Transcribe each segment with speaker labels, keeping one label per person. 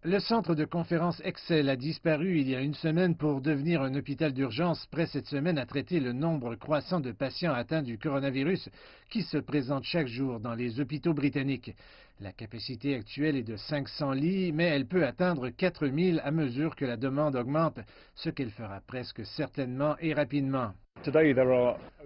Speaker 1: Le centre de conférence Excel a disparu il y a une semaine pour devenir un hôpital d'urgence, prêt cette semaine à traiter le nombre croissant de patients atteints du coronavirus qui se présentent chaque jour dans les hôpitaux britanniques. La capacité actuelle est de 500 lits, mais elle peut atteindre 4000 à mesure que la demande augmente, ce qu'elle fera presque certainement et rapidement.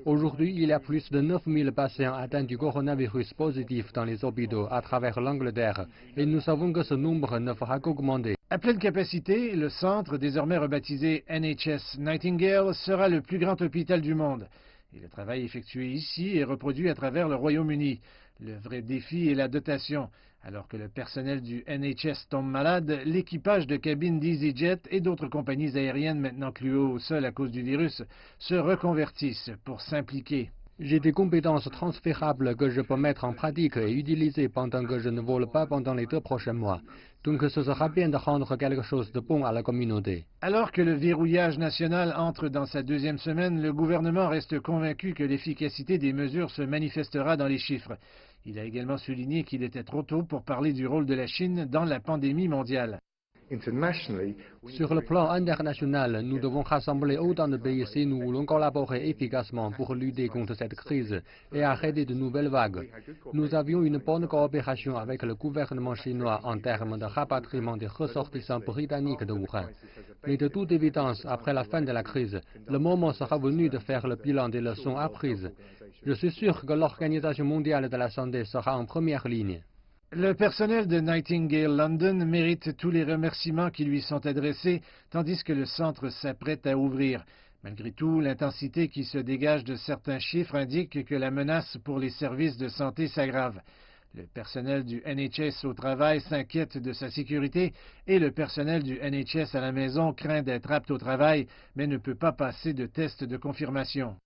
Speaker 2: Aujourd'hui, il y a plus de 9000 patients atteints du coronavirus positif dans les hôpitaux à travers l'Angleterre et nous savons que ce nombre ne fera qu'augmenter.
Speaker 1: À pleine capacité, le centre, désormais rebaptisé NHS Nightingale, sera le plus grand hôpital du monde. Et le travail effectué ici est reproduit à travers le Royaume-Uni. Le vrai défi est la dotation. Alors que le personnel du NHS tombe malade, l'équipage de cabines d'EasyJet et d'autres compagnies aériennes maintenant clouées au sol à cause du virus se reconvertissent pour s'impliquer.
Speaker 2: J'ai des compétences transférables que je peux mettre en pratique et utiliser pendant que je ne vole pas pendant les 2 prochains mois. Donc ce sera bien de rendre quelque chose de bon à la communauté.
Speaker 1: Alors que le verrouillage national entre dans sa deuxième semaine, le gouvernement reste convaincu que l'efficacité des mesures se manifestera dans les chiffres. Il a également souligné qu'il était trop tôt pour parler du rôle de la Chine dans la pandémie mondiale.
Speaker 2: Sur le plan international, nous devons rassembler autant de pays si nous voulons collaborer efficacement pour lutter contre cette crise et arrêter de nouvelles vagues. Nous avions une bonne coopération avec le gouvernement chinois en termes de rapatriement des ressortissants britanniques de Wuhan. Mais de toute évidence, après la fin de la crise, le moment sera venu de faire le bilan des leçons apprises. Je suis sûr que l'Organisation mondiale de la santé sera en première ligne.
Speaker 1: Le personnel de Nightingale London mérite tous les remerciements qui lui sont adressés, tandis que le centre s'apprête à ouvrir. Malgré tout, l'intensité qui se dégage de certains chiffres indique que la menace pour les services de santé s'aggrave. Le personnel du NHS au travail s'inquiète de sa sécurité et le personnel du NHS à la maison craint d'être apte au travail, mais ne peut pas passer de test de confirmation.